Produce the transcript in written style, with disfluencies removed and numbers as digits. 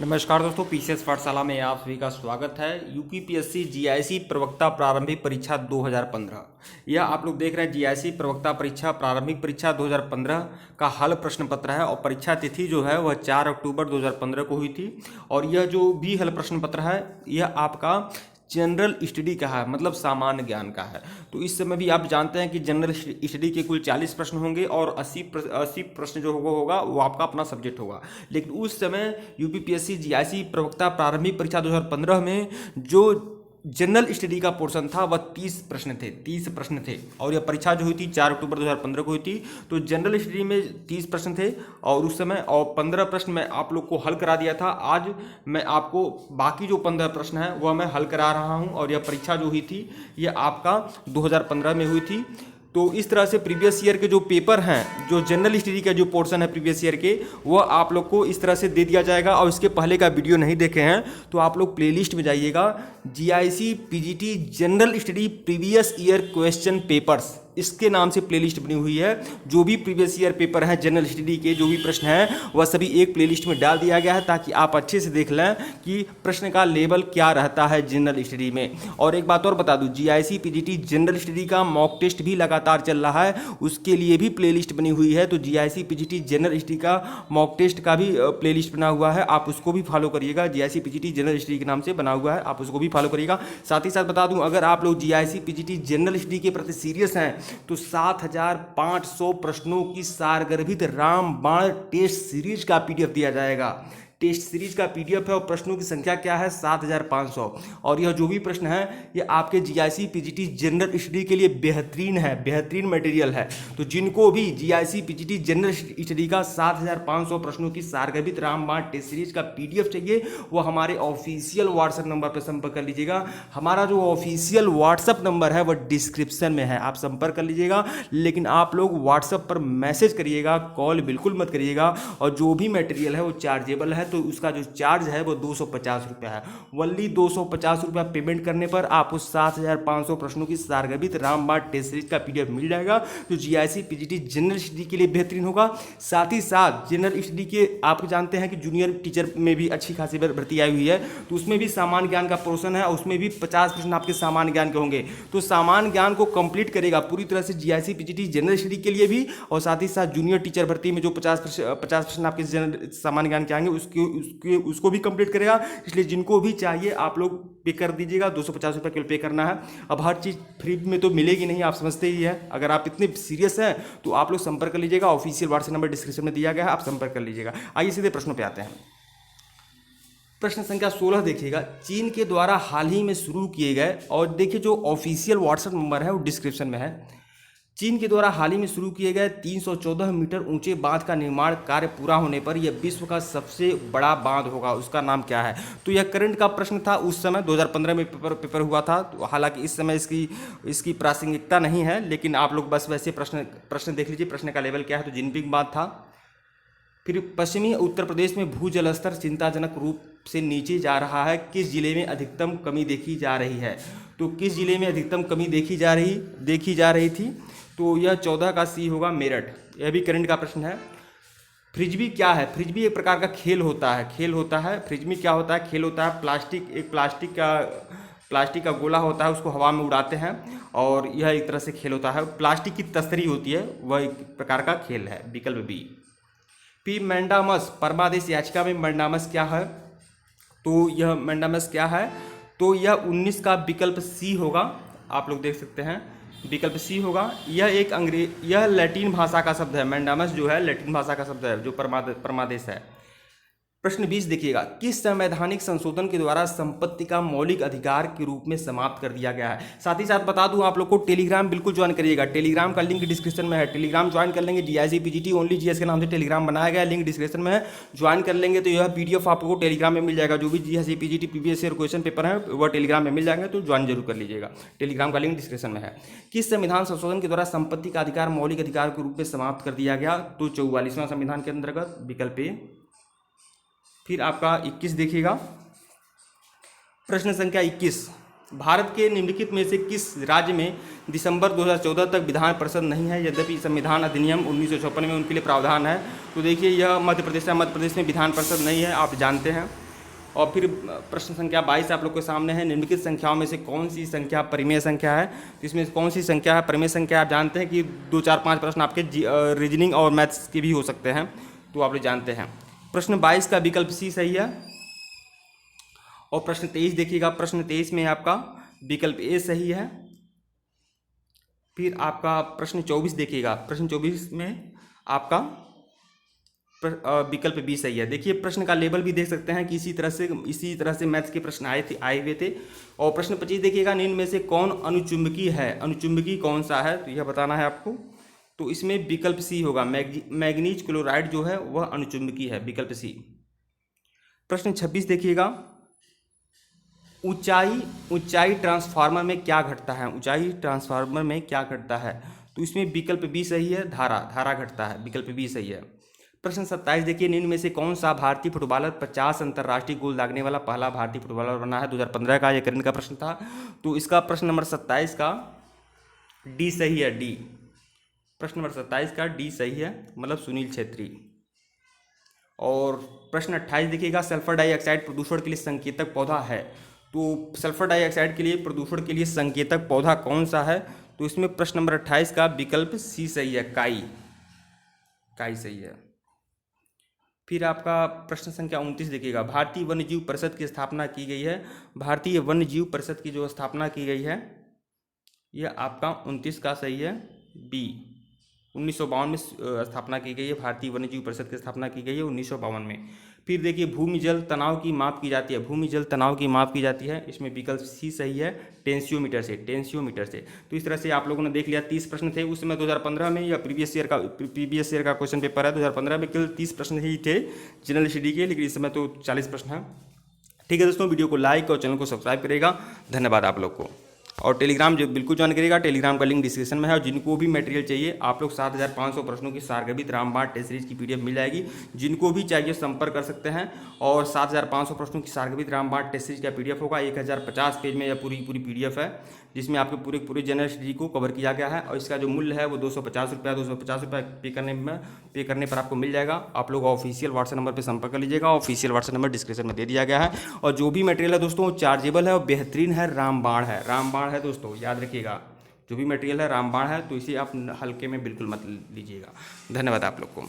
नमस्कार दोस्तों, पीसीएस पाठशाला में आप सभी का स्वागत है। यूपीपीएससी जीआईसी प्रवक्ता प्रारंभिक परीक्षा 2015, यह आप लोग देख रहे हैं जीआईसी प्रवक्ता परीक्षा प्रारंभिक परीक्षा 2015 का हल प्रश्न पत्र है। और परीक्षा तिथि जो है वह 4 अक्टूबर 2015 को हुई थी। और यह जो भी हल प्रश्न पत्र है यह आपका जनरल स्टडी का है, मतलब सामान्य ज्ञान का है। तो इस समय भी आप जानते हैं कि जनरल स्टडी के कुल 40 प्रश्न होंगे और 80 प्रश्न जो होगा वो आपका अपना सब्जेक्ट होगा। लेकिन उस समय यूपीपीएससी जीआईसी प्रवक्ता प्रारंभिक परीक्षा 2015 में जो जनरल स्टडी का पोर्शन था वह 30 प्रश्न थे। और यह परीक्षा जो हुई थी 4 अक्टूबर 2015 को हुई थी। तो जनरल स्टडी में 30 प्रश्न थे और उस समय और 15 प्रश्न मैं आप लोग को हल करा दिया था। आज मैं आपको बाकी जो 15 प्रश्न हैं वह मैं हल करा रहा हूं। और यह परीक्षा जो हुई थी यह आपका 2015 में हुई थी। तो इस तरह से प्रीवियस ईयर के जो पेपर हैं, जो जनरल स्टडी का जो पोर्शन है प्रीवियस ईयर के, वो आप लोग को इस तरह से दे दिया जाएगा। और इसके पहले का वीडियो नहीं देखे हैं तो आप लोग प्लेलिस्ट में जाइएगा, GIC PGT general study previous year question papers, इसके नाम से प्लेलिस्ट बनी हुई है। जो भी प्रीवियस ईयर पेपर हैं जनरल स्टडी के, जो भी प्रश्न हैं वह सभी एक प्लेलिस्ट में डाल दिया गया है, ताकि आप अच्छे से देख लें कि प्रश्न का लेवल क्या रहता है जनरल स्टडी में। और एक बात और बता दूं, जीआईसी पीजीटी जनरल स्टडी का मॉक टेस्ट भी लगातार चल रहा है, उसके लिए भी प्लेलिस्ट बनी हुई है। तो जीआईसी पीजीटी जनरल स्टडी का मॉक टेस्ट का भी प्लेलिस्ट बना हुआ है, आप उसको भी फॉलो करिएगा। जीआईसी पीजीटी जनरल स्टडी के नाम से बना हुआ है, आप उसको भी फॉलो करिएगा। साथ ही साथ बता दूं, अगर आप लोग जीआईसी पीजीटी जनरल स्टडी के प्रति सीरियस हैं तो 7500 प्रश्नों की सारगर्भित रामबाण टेस्ट सीरीज का पीडीएफ दिया जाएगा। टेस्ट सीरीज का पीडीएफ है और प्रश्नों की संख्या क्या है 7500। और यह जो भी प्रश्न है ये आपके जीआईसी पीजीटी जनरल स्टडी के लिए बेहतरीन है, बेहतरीन मटेरियल है। तो जिनको भी जीआईसी पीजीटी जनरल स्टडी का 7500 प्रश्नों की सारगर्भित रामबाण टेस्ट सीरीज का पीडीएफ चाहिए वो हमारे ऑफिशियल व्हाट्सएप नंबर पर संपर्क कर लीजिएगा। हमारा जो ऑफिशियल व्हाट्सएप नंबर है वह डिस्क्रिप्शन में है, आप संपर्क कर लीजिएगा। लेकिन आप लोग व्हाट्सएप पर मैसेज करिएगा, कॉल बिल्कुल मत करिएगा। और जो भी मटेरियल है वो चार्जेबल है, तो उसका जो चार्ज है वो 250 रुपया है। वनली 250 रुपया पेमेंट करने पर आपको 7500 प्रश्नों की सारगर्भित रामबाण टेस्ट सीरीज का पीडीएफ मिल जाएगा, जो जीआईसी पीजीटी जनरल स्टडी के लिए बेहतरीन होगा। साथ ही साथ जनरल स्टडी के आप जानते हैं कि जूनियर टीचर में भी अच्छी खासी भर्ती आई हुई है, तो उसमें भी सामान्य ज्ञान का पोर्शन है, उसमें भी 50 प्रश्न आपके सामान्य ज्ञान के होंगे। तो सामान्य ज्ञान को कंप्लीट करेगा पूरी तरह से जीआईसी पीजीटी जनरल स्टडी के लिए भी, और साथ ही साथ जूनियर टीचर भर्ती में जो 50 प्रश्न आपके सामान्य ज्ञान के आएंगे उसको भी कंप्लीट करेगा। इसलिए जिनको भी चाहिए आप लोग पे कर दीजिएगा, 250 रुपये केवल पे करना है। अब हर चीज़ फ्री में तो मिलेगी नहीं, आप समझते ही है। अगर आप इतने सीरियस हैं तो आप लोग संपर्क कर लीजिएगा, ऑफिशियल व्हाट्सएप नंबर डिस्क्रिप्शन में दिया गया है, आप संपर्क कर लीजिएगा। आइए सीधे प्रश्नों पे आते हैं। प्रश्न संख्या 16 देखिएगा, चीन के द्वारा हाल ही में शुरू किए गए, और देखिए जो ऑफिशियल व्हाट्सएप नंबर है वो डिस्क्रिप्शन में है। चीन के द्वारा हाल ही में शुरू किए गए 314 मीटर ऊंचे बांध का निर्माण कार्य पूरा होने पर यह विश्व का सबसे बड़ा बांध होगा, उसका नाम क्या है? तो यह करंट का प्रश्न था, उस समय 2015 में पेपर हुआ था। तो हालांकि इस समय इसकी प्रासंगिकता नहीं है, लेकिन आप लोग बस वैसे प्रश्न देख लीजिए, प्रश्न का लेवल क्या है। तो जिनपिंग बांध था। फिर पश्चिमी उत्तर प्रदेश में भूजल स्तर चिंताजनक रूप से नीचे जा रहा है, किस जिले में अधिकतम कमी देखी जा रही है? तो किस जिले में अधिकतम कमी देखी जा रही थी? तो यह 14 का सी होगा, मेरठ। यह भी करंट का प्रश्न है। फ्रिजबी क्या है? फ्रिजबी एक प्रकार का खेल होता है। फ्रिजबी क्या होता है? खेल होता है। प्लास्टिक का गोला होता है, उसको हवा में उड़ाते हैं, और यह एक तरह से खेल होता है। प्लास्टिक की तस्तरी होती है, वह एक प्रकार का खेल है, विकल्प बी। पी मैंडामस परमादेश याचिका में मैंडामस क्या है? तो यह मैंडामस क्या है? तो यह 19 का विकल्प सी होगा, आप लोग देख सकते हैं, विकल्प सी होगा। यह लैटिन भाषा का शब्द है। मैंडामस जो है लैटिन भाषा का शब्द है, जो परमादेश है। प्रश्न 20 देखिएगा, किस संवैधानिक संशोधन के द्वारा संपत्ति का मौलिक अधिकार के रूप में समाप्त कर दिया गया है? साथ ही साथ बता दूं आप लोग को, टेलीग्राम बिल्कुल ज्वाइन करिएगा। टेलीग्राम का लिंक डिस्क्रिप्शन में है, टेलीग्राम ज्वाइन कर लेंगे। जीआईसी पीजीटी ओनली जीएस के नाम से टेलीग्राम बनाया गया है, लिंक डिस्क्रिप्शन में है, ज्वाइन कर लेंगे तो यह पीडीएफ आपको टेलीग्राम में मिल जाएगा। जो भी GIC PGT previous year question paper है वह टेलीग्राम में मिल जाएंगे, तो ज्वाइन जरूर कर लीजिएगा। टेलीग्राम का लिंक डिस्क्रिप्शन में है। किस संविधान संशोधन के द्वारा संपत्ति का अधिकार मौलिक अधिकार के रूप में समाप्त कर दिया गया? तो 44वां संविधान के अंतर्गत, विकल्प ए। फिर आपका 21 देखिएगा, प्रश्न संख्या 21, भारत के निम्नलिखित में से किस राज्य में दिसंबर 2014 तक विधान परिषद नहीं है, यद्यपि संविधान अधिनियम 1956 में उनके लिए प्रावधान है? तो देखिए यह मध्य प्रदेश है। मध्य प्रदेश में विधान परिषद नहीं है, आप जानते हैं। और फिर प्रश्न संख्या 22 आप लोग के सामने है, निम्नलिखित संख्याओं में से कौन सी संख्या परिमेय संख्या है। तो इसमें कौन सी संख्या है परिमेय संख्या, आप जानते हैं कि 2 4 5 प्रश्न आपके रीजनिंग और मैथ्स के भी हो सकते हैं, तो आप लोग जानते हैं। प्रश्न 22 का विकल्प सी सही है। और प्रश्न 23 देखिएगा, प्रश्न 23 में आपका विकल्प ए सही है। फिर आपका प्रश्न 24 देखिएगा, प्रश्न 24 में आपका विकल्प बी सही है। देखिए प्रश्न का लेवल भी देख सकते हैं कि इसी तरह से मैथ्स के प्रश्न आए हुए थे। और प्रश्न 25 देखिएगा, निम्न में से कौन अनुचुंबकीय है, अनुचुंबकीय कौन सा है, तो यह बताना है आपको। तो इसमें विकल्प सी होगा, मैग्नीज क्लोराइड जो है वह अनुचुंबकीय है, विकल्प सी। प्रश्न 26 देखिएगा, ऊंचाई ट्रांसफार्मर में क्या घटता है, ऊंचाई ट्रांसफार्मर में क्या घटता है। तो इसमें विकल्प बी सही है, धारा घटता है, विकल्प बी सही है। प्रश्न 27 देखिए, निम्न में से कौन सा भारतीय फुटबॉलर 50 अंतर्राष्ट्रीय गोल दागने वाला पहला भारतीय फुटबॉलर बना है। 2015 का यह करंट का प्रश्न था। तो इसका प्रश्न नंबर 27 का डी सही है, डी। प्रश्न नंबर 27 का डी सही है, मतलब सुनील छेत्री। और प्रश्न 28 देखिएगा, सल्फर डाइऑक्साइड प्रदूषण के लिए संकेतक पौधा है। तो सल्फर डाइऑक्साइड के लिए प्रदूषण के लिए संकेतक पौधा कौन सा है। तो इसमें प्रश्न नंबर 28 का विकल्प सी सही है, काई सही है। फिर आपका प्रश्न संख्या 29 देखिएगा, भारतीय वन्यजीव परिषद की स्थापना की गई है। भारतीय वन्यजीव परिषद की जो स्थापना की गई है यह आपका 29 का सही है, बी। 1952 में स्थापना की गई है, भारतीय वन्यजीव परिषद की स्थापना की गई है 1952 में। फिर देखिए, भूमि जल तनाव की माप की जाती है, भूमि जल तनाव की माप की जाती है। इसमें विकल्प सी सही है, टेंसियोमीटर से। तो इस तरह से आप लोगों ने देख लिया, 30 प्रश्न थे उस समय 2015 में, या प्रीवियस ईयर का क्वेश्चन पेपर है 2015 में, केवल 30 प्रश्न ही थे जनरल स्टडी के, लेकिन इस समय तो 40 प्रश्न हैं। ठीक है दोस्तों, वीडियो को लाइक और चैनल को सब्सक्राइब करेगा, धन्यवाद आप लोग को। और टेलीग्राम जो बिल्कुल ज्वाइन करेगा, टेलीग्राम का लिंक डिस्क्रिप्शन में है। और जिनको भी मटेरियल चाहिए आप लोग 7500 प्रश्नों की सारगर्भित रामबाण टेस्ट सीरीज की पीडीएफ मिल जाएगी, जिनको भी चाहिए संपर्क कर सकते हैं। और 7500 प्रश्नों की सारगर्भित रामबाण टेस्ट सीरीज का पीडीएफ होगा, 1050 पेज में यह पूरी पीडीएफ है, जिसमें आपके पूरे जनरल स्टडी को कवर किया गया है। और इसका जो मूल्य है वो 250 रुपये पे करने पर आपको मिल जाएगा। आप लोग ऑफिशियल व्हाट्सएप नंबर पर संपर्क कर लीजिएगा, ऑफिशियल व्हाट्सएप नंबर डिस्क्रिप्शन में दे दिया गया है। और जो भी मटेरियल है दोस्तों चार्जेबल है और बेहतरीन है, रामबाण है दोस्तों, याद रखिएगा। जो भी मटेरियल है रामबाण है, तो इसे आप हल्के में बिल्कुल मत लीजिएगा। धन्यवाद आप लोग को।